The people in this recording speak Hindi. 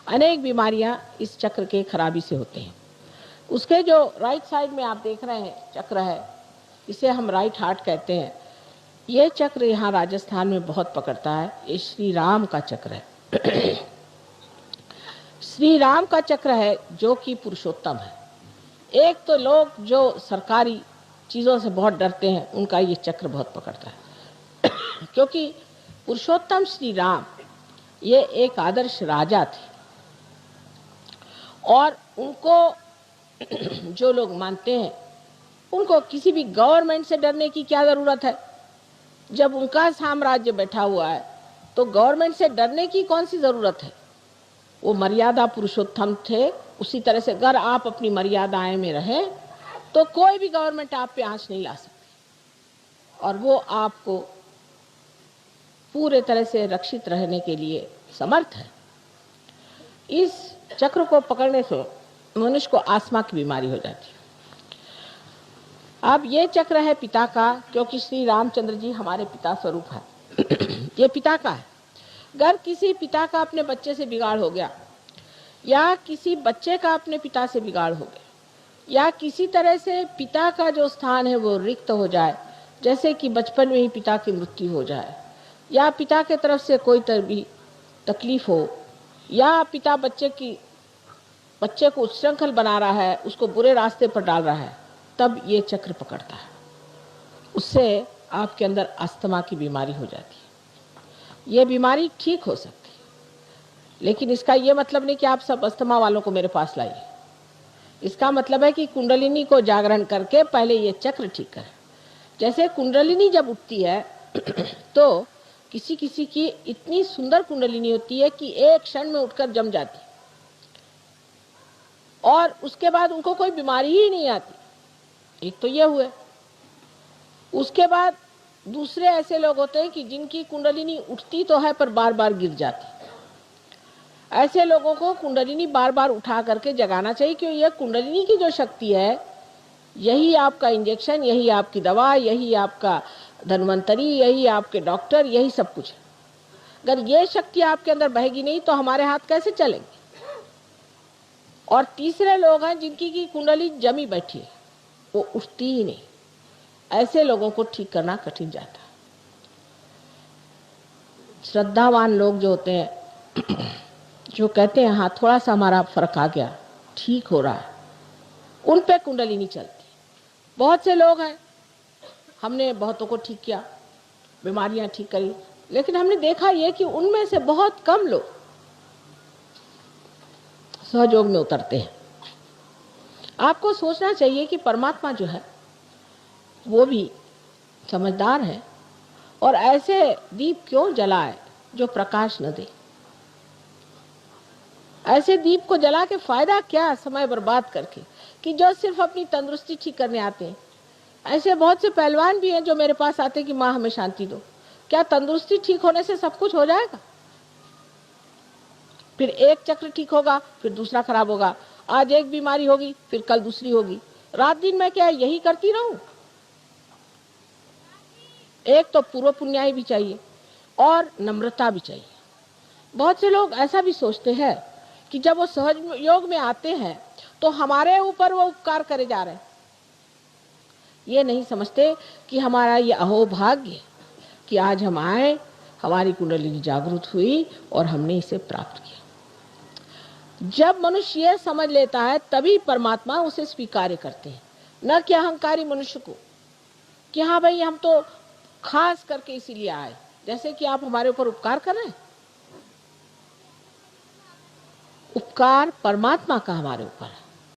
अनेक बीमारियां इस चक्र के खराबी से होते हैं। उसके जो राइट साइड में आप देख रहे हैं चक्र है, इसे हम राइट हार्ट कहते हैं। ये चक्र यहाँ राजस्थान में बहुत पकड़ता है। ये श्री राम का चक्र है। श्री राम का चक्र है जो कि पुरुषोत्तम है। एक तो लोग जो सरकारी चीज़ों से बहुत डरते हैं, उनका ये चक्र बहुत पकड़ता है। क्योंकि पुरुषोत्तम श्री राम ये एक आदर्श राजा थे, और उनको जो लोग मानते हैं, उनको किसी भी गवर्नमेंट से डरने की क्या ज़रूरत है। जब उनका साम्राज्य बैठा हुआ है तो गवर्नमेंट से डरने की कौन सी ज़रूरत है। वो मर्यादा पुरुषोत्तम थे। उसी तरह से अगर आप अपनी मर्यादाएं में रहें तो कोई भी गवर्नमेंट आप पे आंच नहीं ला सकती, और वो आपको पूरे तरह से रक्षित रहने के लिए समर्थ है। इस चक्र को पकड़ने से मनुष्य को आस्मा की बीमारी हो जाती है। अब ये चक्र है पिता का, क्योंकि श्री रामचंद्र जी हमारे पिता स्वरूप है। ये पिता का है। अगर किसी पिता का अपने बच्चे से बिगाड़ हो गया, या किसी बच्चे का अपने पिता से बिगाड़ हो गया, या किसी तरह से पिता का जो स्थान है वो रिक्त हो जाए, जैसे कि बचपन में ही पिता की मृत्यु हो जाए, या पिता के तरफ से कोई तरह भी तकलीफ हो, या पिता बच्चे को उच्छृंखल बना रहा है, उसको बुरे रास्ते पर डाल रहा है, तब ये चक्र पकड़ता है। उससे आपके अंदर अस्थमा की बीमारी हो जाती है। ये बीमारी ठीक हो सकती है, लेकिन इसका ये मतलब नहीं कि आप सब अस्थमा वालों को मेरे पास लाइए। इसका मतलब है कि कुंडलिनी को जागरण करके पहले ये चक्र ठीक करें। जैसे कुंडलिनी जब उठती है तो किसी किसी की इतनी सुंदर कुंडलिनी होती है कि एक क्षण में उठकर जम जाती, और उसके बाद उनको कोई बीमारी ही नहीं आती। एक तो ये हुए। उसके बाद दूसरे ऐसे लोग होते हैं कि जिनकी कुंडलिनी उठती तो है पर बार बार गिर जाती। ऐसे लोगों को कुंडलिनी बार बार उठा करके जगाना चाहिए, क्योंकि यह कुंडलिनी की जो शक्ति है, यही आपका इंजेक्शन, यही आपकी दवा, यही आपका धन्वंतरी, यही आपके डॉक्टर, यही सब कुछ है। अगर ये शक्ति आपके अंदर बहेगी नहीं तो हमारे हाथ कैसे चलेंगे। और तीसरे लोग हैं जिनकी की कुंडली जमी बैठी है, वो उठती ही नहीं। ऐसे लोगों को ठीक करना कठिन जाता है। श्रद्धावान लोग जो होते हैं, जो कहते हैं हाँ थोड़ा सा हमारा फर्क आ गया, ठीक हो रहा है, उन पे कुंडली नहीं चलती। बहुत से लोग हैं, हमने बहुतों को ठीक किया, बीमारियां ठीक करी, लेकिन हमने देखा ये कि उनमें से बहुत कम लोग सहयोग में उतरते हैं। आपको सोचना चाहिए कि परमात्मा जो है वो भी समझदार है, और ऐसे दीप क्यों जलाए जो प्रकाश न दे। ऐसे दीप को जला के फायदा क्या, समय बर्बाद करके, कि जो सिर्फ अपनी तंदुरुस्ती ठीक करने आते हैं। ऐसे बहुत से पहलवान भी हैं जो मेरे पास आते हैं कि माँ हमें शांति दो। क्या तंदुरुस्ती ठीक होने से सब कुछ हो जाएगा? फिर एक चक्र ठीक होगा, फिर दूसरा खराब होगा। आज एक बीमारी होगी, फिर कल दूसरी होगी। रात दिन मैं क्या यही करती रहूं? एक तो पूर्व पुण्याई भी चाहिए और नम्रता भी चाहिए। बहुत से लोग ऐसा भी सोचते हैं कि जब वो सहज योग में आते हैं तो हमारे ऊपर वो उपकार करे जा रहे हैं। ये नहीं समझते कि हमारा ये अहोभाग्य कि आज हम आए, हमारी कुंडलिनी जागृत हुई और हमने इसे प्राप्त किया। जब मनुष्य ये समझ लेता है तभी परमात्मा उसे स्वीकार करते हैं, न कि अहंकारी मनुष्य को कि हाँ भाई हम तो खास करके इसीलिए आए, जैसे कि आप हमारे ऊपर उपकार कर रहे हैं। उपकार परमात्मा का हमारे ऊपर है।